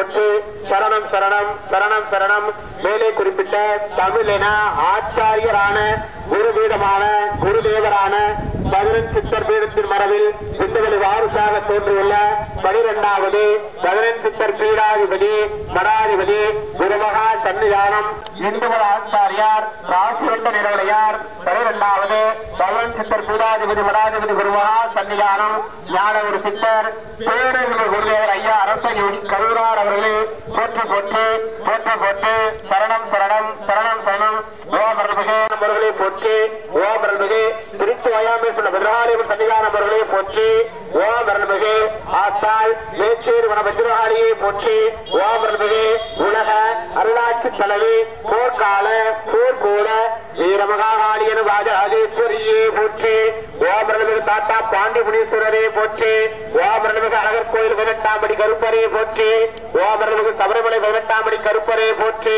போற்றி சரணம் சரணம் சரணம் சரணம். மேலே குறிப்பிட்ட தமிழென ஆச்சாரியரான குருபீடமான குருதேவரான 11 சித்தர் பீடத்தின் மரபில் சிந்தவெளி வாரிசாக தோன்றியுள்ள 12வது 11 சித்தர் பீடாதிபதி மடாதிபதி குருமகா சன்னிதானம் இந்துவர் ஆச்சாரியார் ராசிவண்ட நிறுவனையார் 12வது 11 சித்தர் பீடாதிபதி மடாதிபதி குருமகா சன்னிதானம் ஞானகுரு சித்தர் பேரறிவு குருதேவர் ஐயா அரசயோகி கருணார் அவர்களே போற்றி போற்றி போற்றி போற்றி சரணம் சரணம் சரணம் சரணம். ஓமர்மிகு அவர்களே போற்றி ஓமர்மிகு திருச்சி வயாமேஸ்வர பத்ரகாளியம்மன் சன்னிதானம் அவர்களே போற்றி ஓமர்மிகு ஆத்தாள் மேச்சேரி வன பத்ரகாளியை போற்றி ஓமர்மிகு உலக அருளாட்சி தலைவி போர்க்கால போர்கூட வீரமகாகாளியன் ராஜராஜேஸ்வரியே போற்றி ஓமர்மிகு தாத்தா பாண்டி முனீஸ்வரரே போற்றி ஓமர்மிகு அழகர் கோயில் 18ஆம் கருப்பரே போற்றி ஓமர்மிகு சபரிமலை 18ஆம் கருப்பரே போற்றி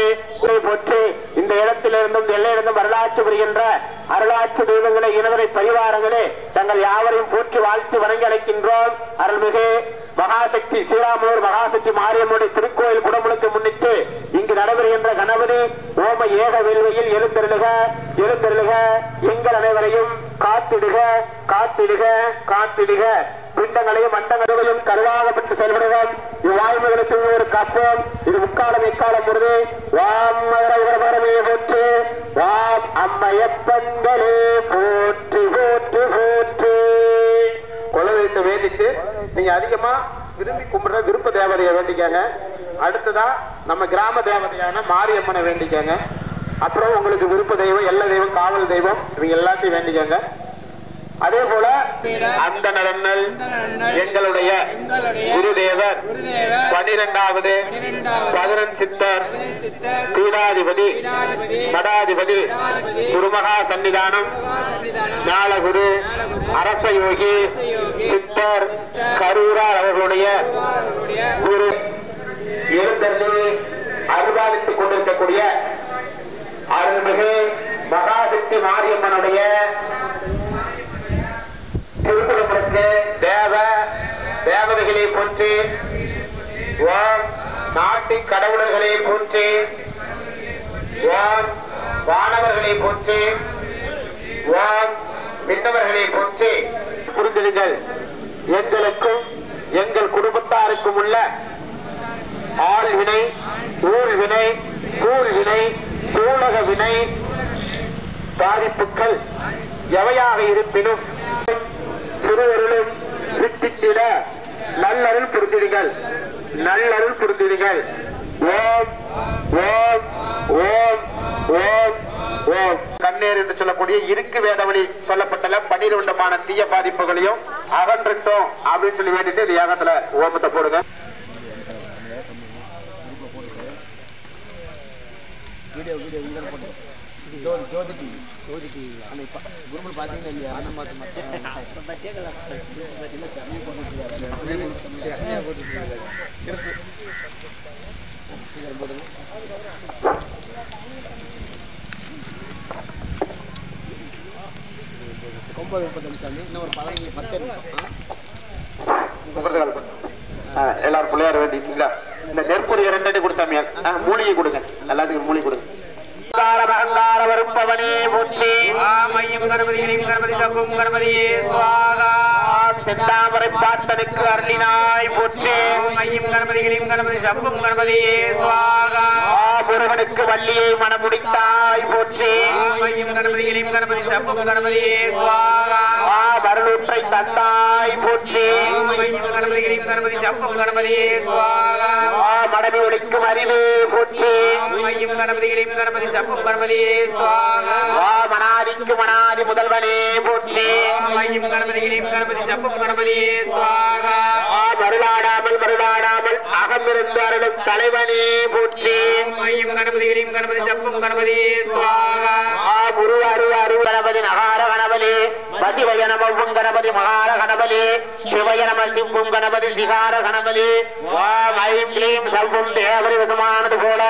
போற்றி. இந்த இடத்திலிருந்தும் எல்லையிலிருந்தும் வரலாற்று புரிகின்ற அருளாட்சி தெய்வங்களை இனவரை பரிவாரங்களே தங்கள் யாவரையும் போற்றி வாழ்த்து வணங்கி அழைக்கின்றோம். அருள்மிகு மகாசக்தி ஸ்ரீராமூர் மகாசக்தி மாரியம்மனுடைய திருக்கோயில் குடமுழுக்கு முன்னிட்டு இங்கு நடைபெறுகின்ற கணபதி ஓம ஏக வேள்வியில் எழுந்தருளுக எழுந்தருளுக எங்கள் அனைவரையும் காத்திடுக காத்திடுக காத்திடுக. பிண்டங்களையும் மண்டங்களையும் கருவாகப்பட்டு செயல்படுவோம். இவ்வாய்மைகளுக்கு ஒரு காப்போம். இது முக்காலம் எக்காலம் பொழுது வாம் மதுரமே போற்று வாம் அம்மையப்பங்களே போற்றி போற்றி போற்றி. குலதெய்வத்தை வேண்டிட்டு நீங்க அதிகமா விரும்பி கும்பிடுற விருப்ப தேவதையை வேண்டிக்காங்க. அடுத்ததா நம்ம கிராம தேவதையான மாரியம்மனை வேண்டிக்காங்க. அப்புறம் உங்களுக்கு விருப்ப தெய்வம் எல்லா தெய்வம் காவல் தெய்வம் இவங்க எல்லாத்தையும் வேண்டிக்காங்க. அதே போல அந்த நலன்கள் எங்களுடைய குருதேவர் 12வது 11 சித்தர் பீடாதிபதி மடாதிபதி குருமகா சன்னிதானம் ஞானகுரு அரசயோகி சித்தர் கரூரார் அவர்களுடைய குரு எழுந்தருளி அருள்பாலித்துக் கொண்டிருக்கக்கூடிய அருள்மிகு மகாசக்தி மாரியம்மனுடைய திருக்குறளுக்கு தேவதைகளை போற்றி ஓம் நாட்டு கடவுளர்களை போற்றி ஓம் வானவர்களை போற்றி ஓம் விண்ணவர்களை போற்றி. புரிந்திடுங்கள், எங்களுக்கும் எங்கள் குடும்பத்தாருக்கும் உள்ள ஆழ்வினை ஊழ்வினை சூழ்வினை சூழக வினை பாதிப்புகள் எவையாக இருப்பினும் திருவருளும் விட்டிட நல்லருள் புரிந்திடுங்கள் நல்லருள் புரிந்திடுங்கள். ஓம் ஓம் ஓம் ஓம் ஓம். கண்ணீர் என்று சொல்லக்கூடிய இருக்கு வேதவழி சொல்லப்பட்ட 12 தீய பாதிப்புகளையும் அகன்றட்டும் அப்படின்னு சொல்லி வேண்டிட்டு இந்த யாகத்துல ஓமத்தை போடுங்க. குருமல் பாத்தீங்கன்னா இல்லையா அந்த ரொம்ப 35 சாமி இன்னும் ஒரு 10 நிமிஷம் எல்லாரும் பிள்ளையார் வேண்டிங்களா? இந்த நெற்பொறி 2 அடி கொடுத்தாமியா மூலிகை கொடுங்க. எல்லாத்துக்கும் மூலிகை கொடுங்க. வருப்பவனே போற்றி கணபதி தப்பும் கணபதியே செந்தாமரை பாட்டனுக்கு அருளினாய் போற்றி கணபதிகளையும் கணபதி தப்பும் கணபதியே முருகனுக்கு வள்ளியை மனமுடித்தாய் போற்றி கணபதிகளையும் கணபதி தப்பும் கணபதியே வரலூற்றை தந்தாய் போற்றி கணபதிகளையும் கணபதி தப்பும் கணபதியே மடவி ஒழிக்கும் அறிவே போற்றி கணபதிகளையும் கணபதி தப்பும் கணபதியே மனாதிக்கு மனாதி முதல்வனே போற்றி கணபதிகளையும் கணபதி தப்பும் கணபதியே மருளாடாமல் மருளாடாமல் அகமிருந்தாரிடம் தலைவனே போற்றி கணபதிகளையும் கணபதி தப்பும் கணபதியே குரு அரு அரு கணபதி நகார கணபதி பசிவய நமவும் கணபதி மகார கணபதி சிவய நம சிம்பும் கணபதி சிகார கணபதி ஐம் கிளீம் சர்வம் தேவரி வசமானது போல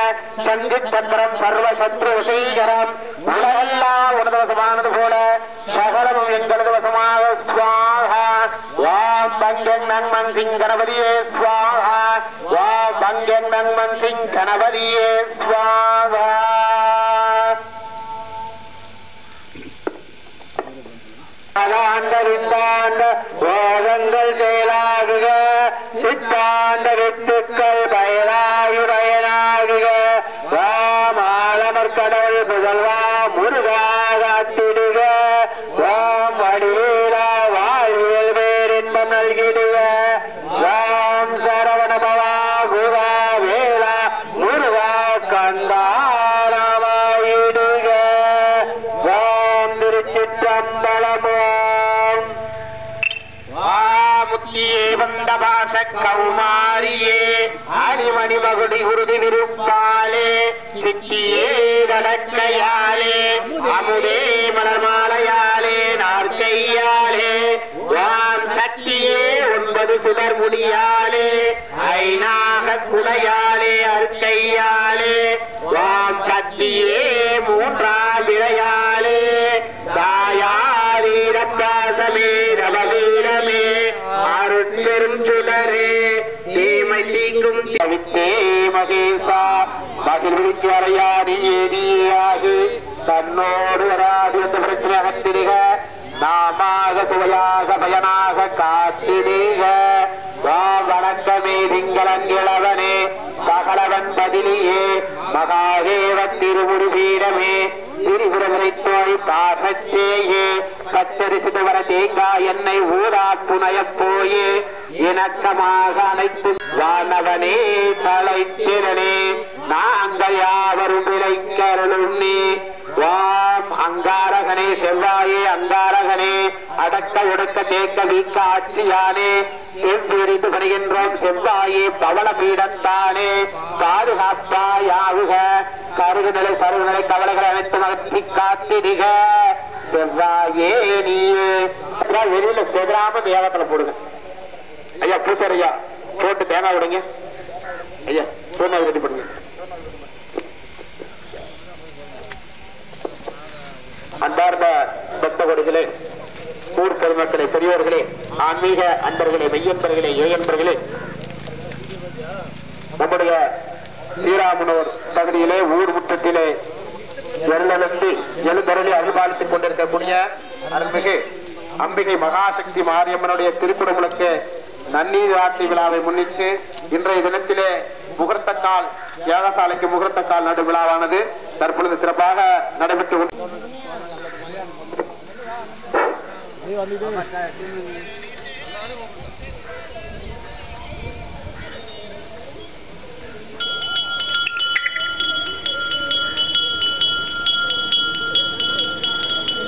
சங்கு சந்திரம் சர்வ சத்ரு வசீகரம் உலகெல்லாம் உனது வசமானது போல சகலமும் எங்களது வசமாக ஸ்வாஹா வாம் பங்கன் நன்மன் சிங் கணபதியே ஸ்வாஹா வாம் பங்கன் மன்மன் சிங் கணபதியே சுவாகா. வேதங்கள் செயலாகுக சித்தாண்ட வித்துக்கள் பயனாகி பயனாகுக. ராமாளமர் கடவுள் புகழ்வா முருகா காத்திடுக. ராம் வடிவேலா வாழ்வியல் வேறின்பம் நல்கிடுக. ராம் சரவணபவா குகா வேலா முருகா கண்டாராமாயிடுக. ராம் திருச்சிற்றம்பலமோ முத்தியே வந்த பாச கௌமாரியே அணிமணி மகுடி உறுதி விருப்பாலே சித்தியே கடக்கையாலே அமுதே மலர் மாலையாலே நாற்கையாலே வான் சக்தியே 9 சுடர் முடியாலே ஐநாக குடையாலே அற்கையாலே வாம் சக்தியே 3ஆம் விளையாலே தாயாரீரப்பாசமே ரவவீரமே அருட்பெரும் சுடரே தீமை தீங்கும் தவித்தே மகேசா மகிழ் விழிக்கு அறையாடி ஏதியாகி தன்னோடு வராது என்ற பிரச்சனை அகத்திடுக. நாமாக சுவையாக பயனாக காத்திடுக. வணக்கமே திங்களன் இளவனே பகலவன் பதிலியே மகாதேவ திருமுருகீரமே திரிபுரவரை தோழி பாசச்சேயே பச்சரிசி துவர தேங்காய் எண்ணெய் ஊரா புனையப் போயே இணக்கமாக அனைத்து வானவனே தலைத்திறனே நாங்கள் யாவரும் விளைக்கருளுண்ணி. வாம் அங்காரகனே செவ்வாயே அங்காரகனே அடக்க ஒடுக்க தேக்க வீக்க ஆட்சியானே செவ்விரித்து வருகின்றோம் செவ்வாயே பவள பீடத்தானே பாதுகாப்பாயாவுக. கருகுநிலை சருகுநிலை கவலைகளை அனைத்து அகற்றி காத்திடுக. செவ்வாயே நீயே வெளியில செதுராம தேவத்துல போடுங்க ஐயா. பூசர் ஐயா போட்டு தேங்காய் விடுங்க ஐயா. பூனை ரெடி பண்ணுங்க. அன்பார்ந்த பக்த கொடிகளே ஊர் பெருமக்களே பெரியவர்களே ஆன்மீக அன்பர்களே மெய்யன்பர்களே ஏயன்பர்களே நம்முடைய ஸ்ரீராமனூர் பகுதியிலே ஊர் முற்றத்திலே எழுந்தருளி அருள்பாலித்துக் கொண்டிருக்கக்கூடிய அருள்மிகு அம்பிகை மகாசக்தி மாரியம்மனுடைய திருக்குறளுக்கு நன்னீர் ஆட்சி விழாவை முன்னிட்டு இன்றைய தினத்திலே முகூர்த்தக்கால் யாகசாலைக்கு முகூர்த்தக்கால் நடு விழாவானது தற்பொழுது சிறப்பாக நடைபெற்று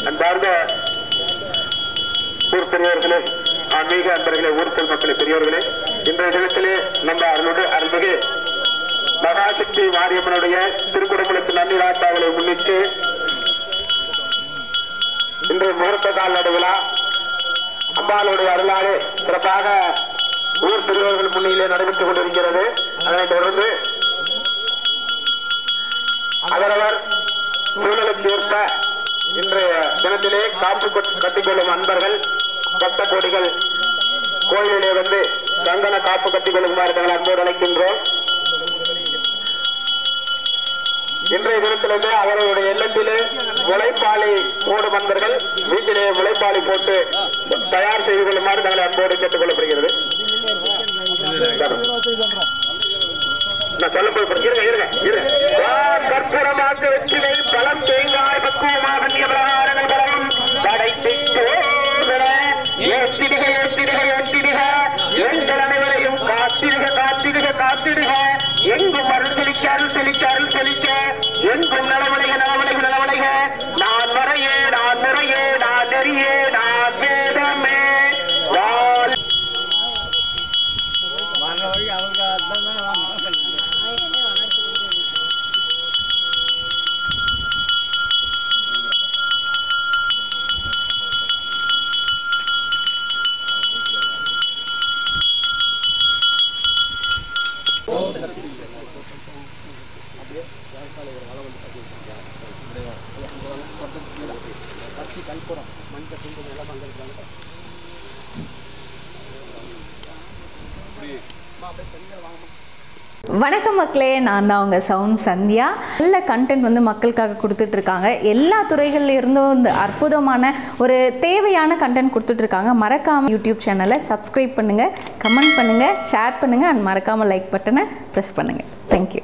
அன்பார்ந்த ஊர் பெரியவர்களே ஆன்மீக அன்பர்களே ஊர் மக்களே பெரியவர்களே இன்றைய தினத்திலே நம்ம அருள்மிகு மகாசக்தி மாரியம்மனுடைய திருக்குறளுக்கு நன்னீர் ஆட்டாவலை முன்னிட்டு இன்று முகூர்த்த கால் நடு விழா அம்பாளுடைய அருளாலே சிறப்பாக ஊர் பெரியவர்கள் முன்னிலே நடைபெற்றுக் கொண்டிருக்கிறது. அதனைத் தொடர்ந்து அவரவர் சூழலுக்கு ஏற்ப இன்றைய தினத்திலே காப்பு கட்டிக்கொள்ளும் அன்பர்கள் பக்த கோடிகள் கோயிலிலே வந்து சந்தன காப்பு கட்டிக்கொள்ளுமாறு தங்கள் அன்போடு அழைக்கின்றோம். இன்றைய தினத்திலிருந்து அவர்களுடைய இல்லத்திலே முளைப்பாலை போடும் அன்பர்கள் வீட்டிலே முளைப்பாலை போட்டு தயார் செய்து கொள்ளுமாறு தங்களை அன்போடு கேட்டுக் கொள்ளப்படுகிறது. கற்பூரமாக வெற்றிலை பழம் தேங்காய் பக்குவமாக நியமனங்கள் பலம் படைத்து எங்கள் அனைவரையும் காத்திடுக காத்திடுக காத்திடுக. எங்கும் அருள் செலிக்க அருள் செலிக்க அருள் செலிக்க எங்கும் நலவளைக நலவளைக நலவளைக. நான் முறையே நான் முறையே நான் நெறியே நான் வேதமே வணக்கம் மக்களே, நான் தான் உங்கள் சவுண்ட் சந்தியா. நல்ல கண்டென்ட் வந்து மக்களுக்காக கொடுத்துட்ருக்காங்க. எல்லா துறைகளில் இருந்தும் இந்த அற்புதமான ஒரு தேவையான கண்டென்ட் கொடுத்துட்ருக்காங்க. மறக்காமல் யூடியூப் சேனலை சப்ஸ்கிரைப் பண்ணுங்கள், கமெண்ட் பண்ணுங்கள், ஷேர் பண்ணுங்கள் அண்ட் மறக்காமல் லைக் பட்டனை ப்ரெஸ் பண்ணுங்கள். தேங்க்யூ.